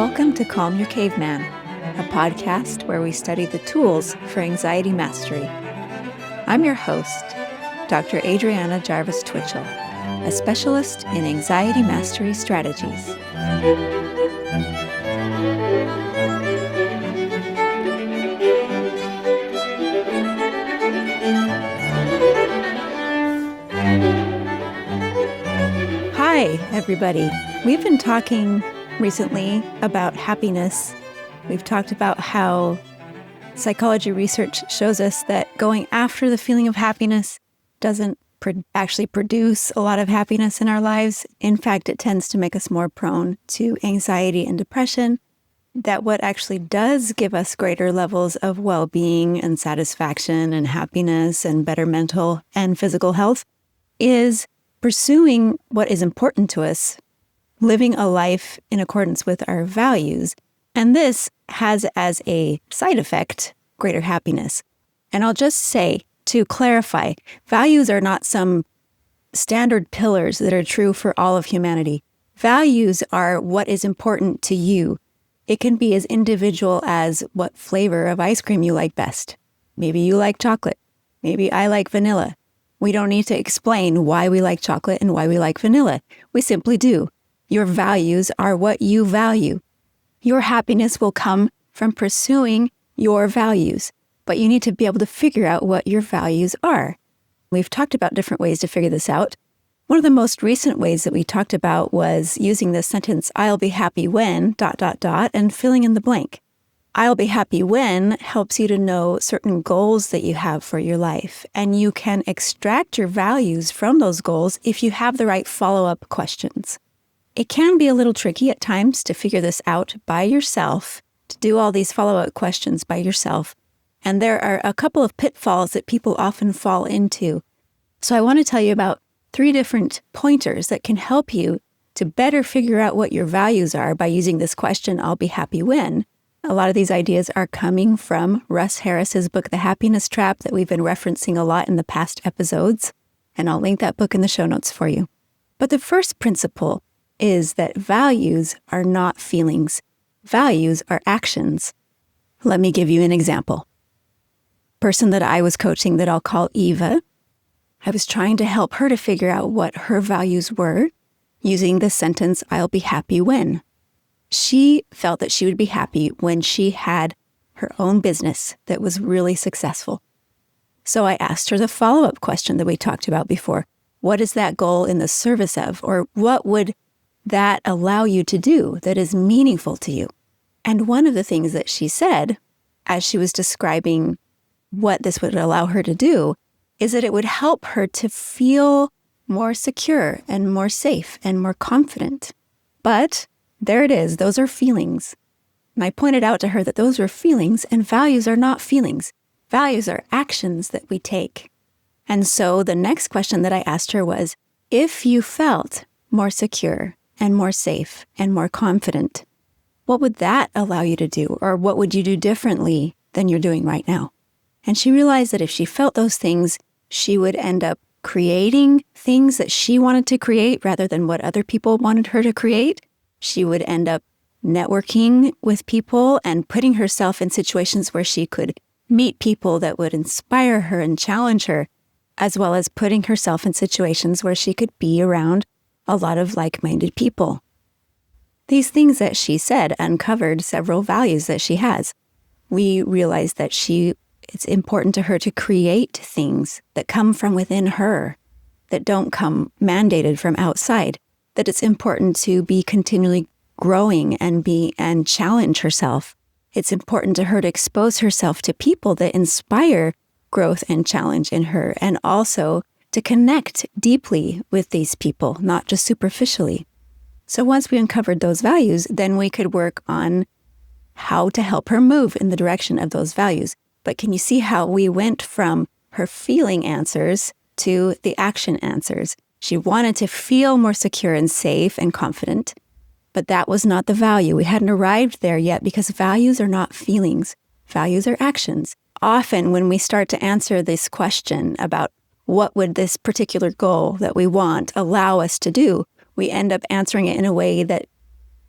Welcome to Calm Your Caveman, a podcast where we study the tools for anxiety mastery. I'm your host, Dr. Adriana Jarvis Twitchell, a specialist in anxiety mastery strategies. Hi, everybody. We've been talking recently about happiness. We've talked about how psychology research shows us that going after the feeling of happiness doesn't actually produce a lot of happiness in our lives. In fact, it tends to make us more prone to anxiety and depression. That what actually does give us greater levels of well-being and satisfaction and happiness and better mental and physical health is pursuing what is important to us, living a life in accordance with our values. And this has as a side effect greater happiness. And I'll just say, to clarify, values are not some standard pillars that are true for all of humanity. Values are what is important to you. It can be as individual as what flavor of ice cream you like best. Maybe you like chocolate. Maybe I like vanilla. We don't need to explain why we like chocolate and why we like vanilla. We simply do. Your values are what you value. Your happiness will come from pursuing your values, but you need to be able to figure out what your values are. We've talked about different ways to figure this out. One of the most recent ways that we talked about was using the sentence, I'll be happy when, ... and filling in the blank. I'll be happy when helps you to know certain goals that you have for your life, and you can extract your values from those goals if you have the right follow-up questions. It can be a little tricky at times to figure this out by yourself, to do all these follow-up questions by yourself. And there are a couple of pitfalls that people often fall into. So I want to tell you about 3 different pointers that can help you to better figure out what your values are by using this question, I'll be happy when. A lot of these ideas are coming from Russ Harris's book, The Happiness Trap, that we've been referencing a lot in the past episodes. And I'll link that book in the show notes for you. But the first principle is that values are not feelings. Values are actions. Let me give you an example. Person that I was coaching that I'll call Eva, I was trying to help her to figure out what her values were using the sentence, I'll be happy when. She felt that she would be happy when she had her own business that was really successful. So I asked her the follow-up question that we talked about before. What is that goal in the service of? Or what would that allow you to do that is meaningful to you? And one of the things that she said, as she was describing what this would allow her to do, is that it would help her to feel more secure and more safe and more confident. But there it is, those are feelings. And I pointed out to her that those were feelings, and values are not feelings. Values are actions that we take. And so the next question that I asked her was, if you felt more secure and more safe and more confident, what would that allow you to do? Or what would you do differently than you're doing right now? And she realized that if she felt those things, she would end up creating things that she wanted to create rather than what other people wanted her to create. She would end up networking with people and putting herself in situations where she could meet people that would inspire her and challenge her, as well as putting herself in situations where she could be around a lot of like-minded people. These things that she said uncovered several values that she has. We realized that it's important to her to create things that come from within her, that don't come mandated from outside, that it's important to be continually growing and challenge herself. It's important to her to expose herself to people that inspire growth and challenge in her, and also to connect deeply with these people, not just superficially. So once we uncovered those values, then we could work on how to help her move in the direction of those values. But can you see how we went from her feeling answers to the action answers? She wanted to feel more secure and safe and confident, but that was not the value. We hadn't arrived there yet because values are not feelings. Values are actions. Often when we start to answer this question about what would this particular goal that we want allow us to do, we end up answering it in a way that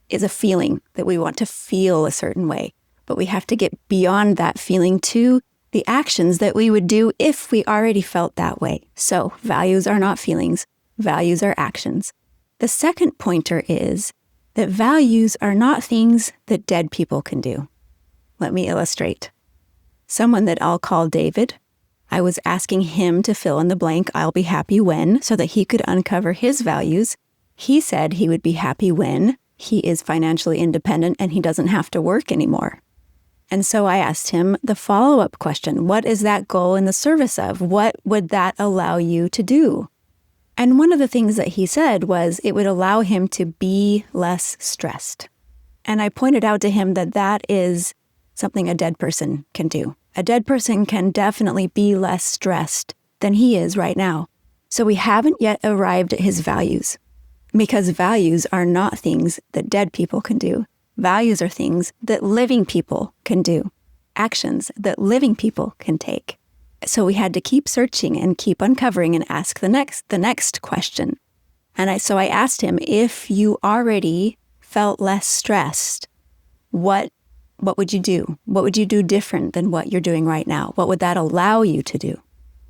is a feeling that we want to feel a certain way, but we have to get beyond that feeling to the actions that we would do if we already felt that way. So values are not feelings, values are actions. The second pointer is that values are not things that dead people can do. Let me illustrate. Someone that I'll call David, I was asking him to fill in the blank, I'll be happy when, so that he could uncover his values. He said he would be happy when he is financially independent and he doesn't have to work anymore. And so I asked him the follow-up question, what is that goal in the service of? What would that allow you to do? And one of the things that he said was it would allow him to be less stressed. And I pointed out to him that that is something a dead person can do. A dead person can definitely be less stressed than he is right now. So we haven't yet arrived at his values, because values are not things that dead people can do. Values are things that living people can do, actions that living people can take. So we had to keep searching and keep uncovering and ask the next question. And so I asked him, if you already felt less stressed, what would you do? What would you do different than what you're doing right now? What would that allow you to do?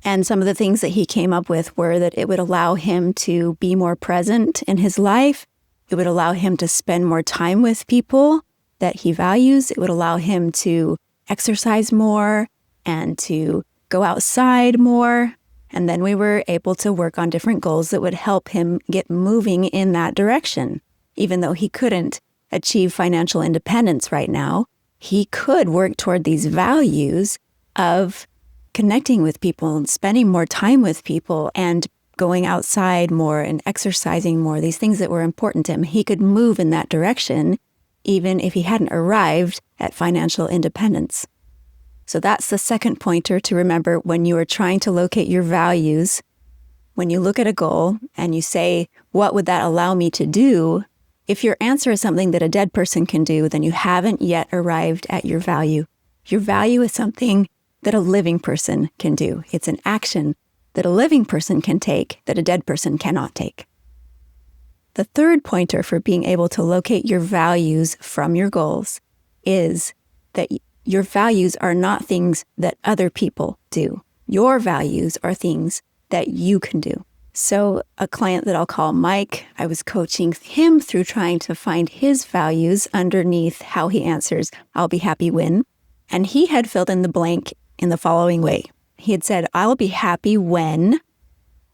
And some of the things that he came up with were that it would allow him to be more present in his life. It would allow him to spend more time with people that he values. It would allow him to exercise more and to go outside more. And then we were able to work on different goals that would help him get moving in that direction. Even though he couldn't achieve financial independence right now, he could work toward these values of connecting with people and spending more time with people and going outside more and exercising more, these things that were important to him. He could move in that direction even if he hadn't arrived at financial independence. So that's the second pointer to remember when you are trying to locate your values. When you look at a goal and you say, what would that allow me to do? If your answer is something that a dead person can do, then you haven't yet arrived at your value. Your value is something that a living person can do. It's an action that a living person can take that a dead person cannot take. The third pointer for being able to locate your values from your goals is that your values are not things that other people do. Your values are things that you can do. So a client that I'll call Mike, I was coaching him through trying to find his values underneath how he answers, I'll be happy when. And he had filled in the blank in the following way. He had said, I'll be happy when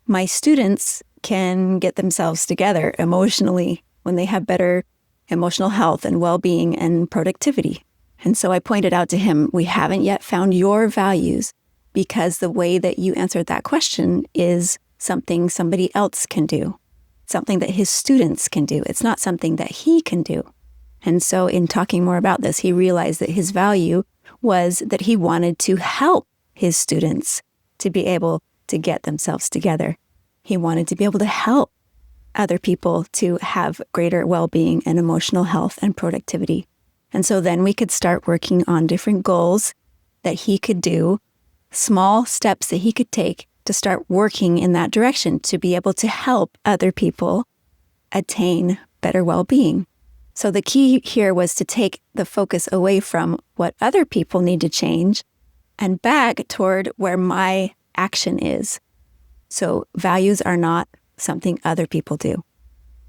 my students can get themselves together emotionally, when they have better emotional health and well-being and productivity. And so I pointed out to him, we haven't yet found your values because the way that you answered that question is something somebody else can do, something that his students can do. It's not something that he can do. And so in talking more about this, he realized that his value was that he wanted to help his students to be able to get themselves together. He wanted to be able to help other people to have greater well-being and emotional health and productivity. And so then we could start working on different goals that he could do, small steps that he could take to start working in that direction, to be able to help other people attain better well-being. So the key here was to take the focus away from what other people need to change and back toward where my action is. So values are not something other people do.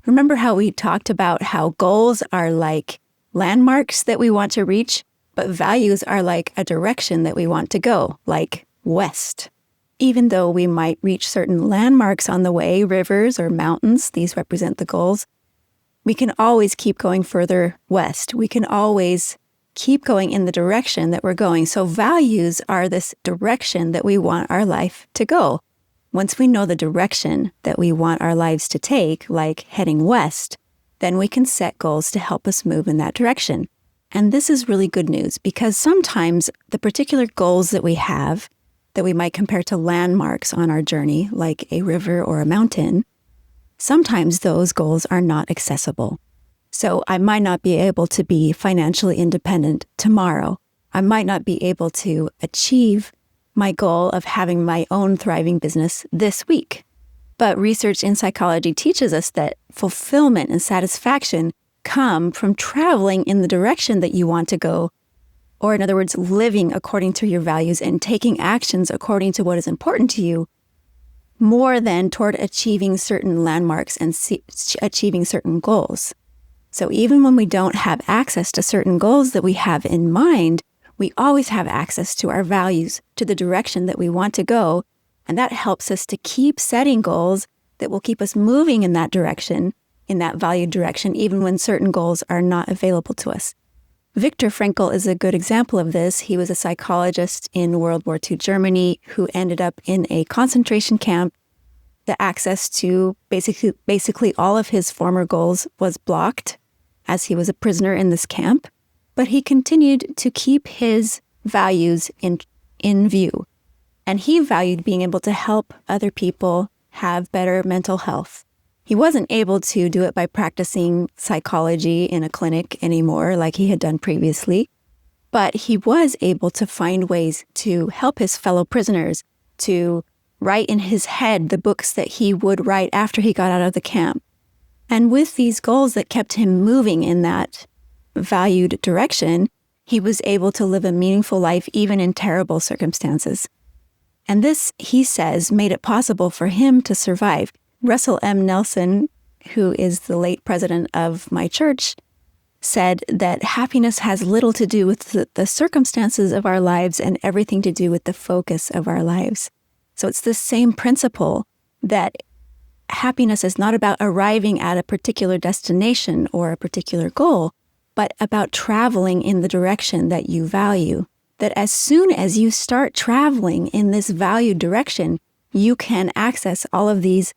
Remember how we talked about how goals are like landmarks that we want to reach, but values are like a direction that we want to go, like west. Even though we might reach certain landmarks on the way, rivers or mountains, these represent the goals, we can always keep going further west. We can always keep going in the direction that we're going. So values are this direction that we want our life to go. Once we know the direction that we want our lives to take, like heading west, then we can set goals to help us move in that direction. And this is really good news because sometimes the particular goals that we have that we might compare to landmarks on our journey, like a river or a mountain, sometimes those goals are not accessible. So I might not be able to be financially independent tomorrow. I might not be able to achieve my goal of having my own thriving business this week. But research in psychology teaches us that fulfillment and satisfaction come from traveling in the direction that you want to go, or in other words, living according to your values and taking actions according to what is important to you, more than toward achieving certain landmarks and achieving certain goals. So even when we don't have access to certain goals that we have in mind, we always have access to our values, to the direction that we want to go, and that helps us to keep setting goals that will keep us moving in that direction, in that valued direction, even when certain goals are not available to us. Viktor Frankl is a good example of this. He was a psychologist in World War II Germany who ended up in a concentration camp. The access to basically all of his former goals was blocked as he was a prisoner in this camp, but he continued to keep his values in view. And he valued being able to help other people have better mental health. He wasn't able to do it by practicing psychology in a clinic anymore like he had done previously, but he was able to find ways to help his fellow prisoners, to write in his head the books that he would write after he got out of the camp. And with these goals that kept him moving in that valued direction, he was able to live a meaningful life even in terrible circumstances. And this, he says, made it possible for him to survive. Russell M. Nelson, who is the late president of my church, said that happiness has little to do with the circumstances of our lives and everything to do with the focus of our lives. So it's the same principle that happiness is not about arriving at a particular destination or a particular goal, but about traveling in the direction that you value. That as soon as you start traveling in this valued direction, you can access all of these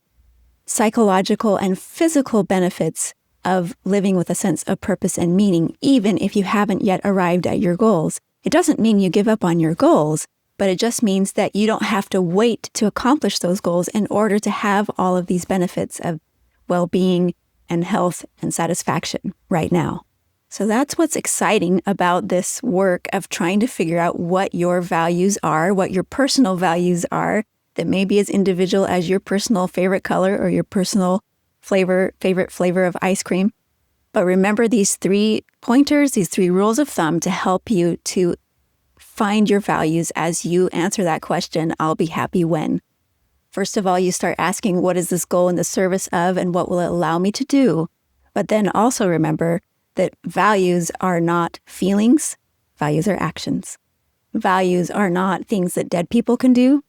psychological and physical benefits of living with a sense of purpose and meaning, even if you haven't yet arrived at your goals. It doesn't mean you give up on your goals, but it just means that you don't have to wait to accomplish those goals in order to have all of these benefits of well-being and health and satisfaction right now. So that's what's exciting about this work of trying to figure out what your values are, what your personal values are, that may be as individual as your personal favorite color or your personal favorite flavor of ice cream. But remember these 3 pointers, these 3 rules of thumb to help you to find your values as you answer that question, I'll be happy when. First of all, you start asking, what is this goal in the service of and what will it allow me to do? But then also remember that values are not feelings, values are actions. Values are not things that dead people can do,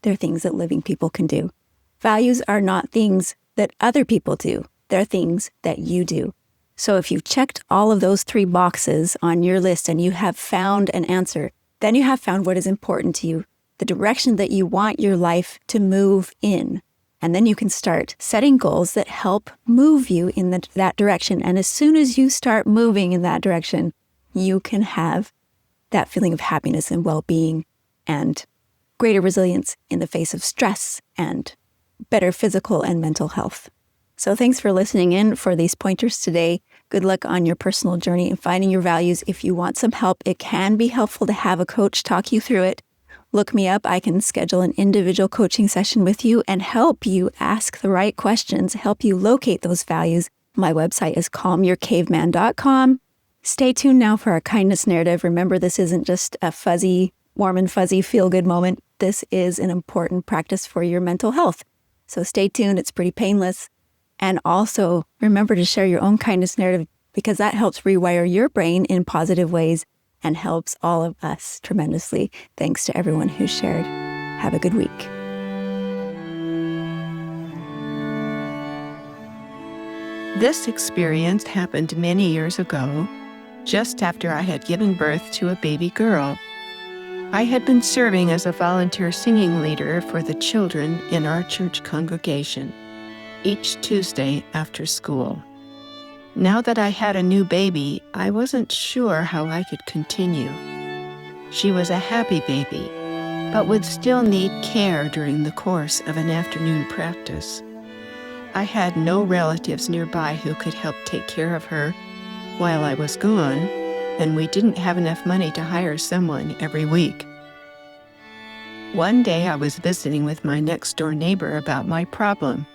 they're things that living people can do. Values are not things that other people do, they're things that you do. So if you've checked all of those 3 boxes on your list and you have found an answer, then you have found what is important to you, the direction that you want your life to move in. And then you can start setting goals that help move you in that direction. And as soon as you start moving in that direction, you can have that feeling of happiness and well-being and greater resilience in the face of stress and better physical and mental health. So thanks for listening in for these pointers today. Good luck on your personal journey in finding your values. If you want some help, it can be helpful to have a coach talk you through it. Look me up. I can schedule an individual coaching session with you and help you ask the right questions, help you locate those values. My website is calmyourcaveman.com. Stay tuned now for our kindness narrative. Remember, this isn't just a fuzzy, warm and fuzzy feel-good moment. This is an important practice for your mental health. So stay tuned. It's pretty painless. And also remember to share your own kindness narrative because that helps rewire your brain in positive ways and helps all of us tremendously. Thanks to everyone who shared. Have a good week. This experience happened many years ago, just after I had given birth to a baby girl. I had been serving as a volunteer singing leader for the children in our church congregation each Tuesday after school. Now that I had a new baby, I wasn't sure how I could continue. She was a happy baby, but would still need care during the course of an afternoon practice. I had no relatives nearby who could help take care of her while I was gone, and we didn't have enough money to hire someone every week. One day I was visiting with my next-door neighbor about my problem.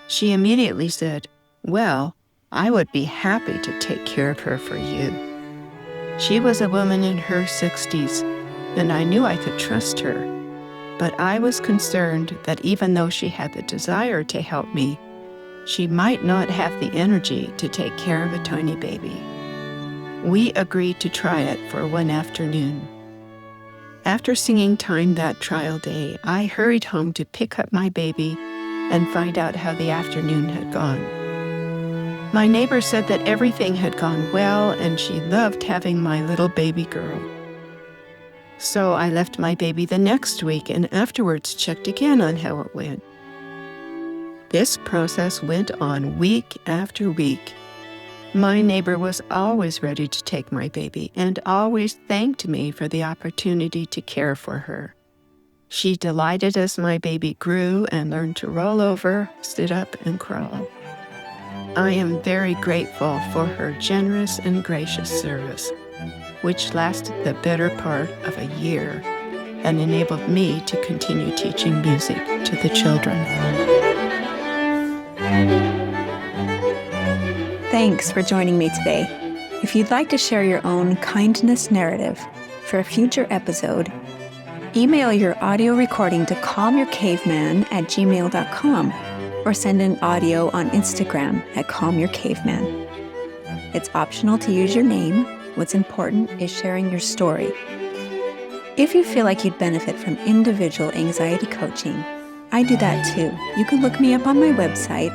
She immediately said, "Well, I would be happy to take care of her for you." She was a woman in her 60s, and I knew I could trust her. But I was concerned that even though she had the desire to help me, she might not have the energy to take care of a tiny baby. We agreed to try it for one afternoon. After singing time that trial day, I hurried home to pick up my baby and find out how the afternoon had gone. My neighbor said that everything had gone well and she loved having my little baby girl. So I left my baby the next week and afterwards checked again on how it went. This process went on week after week. My neighbor was always ready to take my baby and always thanked me for the opportunity to care for her. She delighted as my baby grew and learned to roll over, sit up, and crawl. I am very grateful for her generous and gracious service, which lasted the better part of a year and enabled me to continue teaching music to the children. Thanks for joining me today. If you'd like to share your own kindness narrative for a future episode, email your audio recording to calmyourcaveman@gmail.com or send an audio on Instagram at calmyourcaveman. It's optional to use your name. What's important is sharing your story. If you feel like you'd benefit from individual anxiety coaching, I do that too. You can look me up on my website,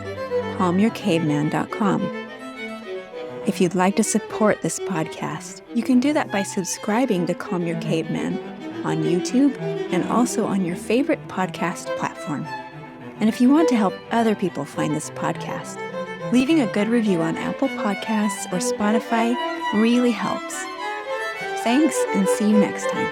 calmyourcaveman.com. If you'd like to support this podcast, you can do that by subscribing to Calm Your Caveman on YouTube and also on your favorite podcast platform. And if you want to help other people find this podcast, leaving a good review on Apple Podcasts or Spotify really helps. Thanks, and see you next time.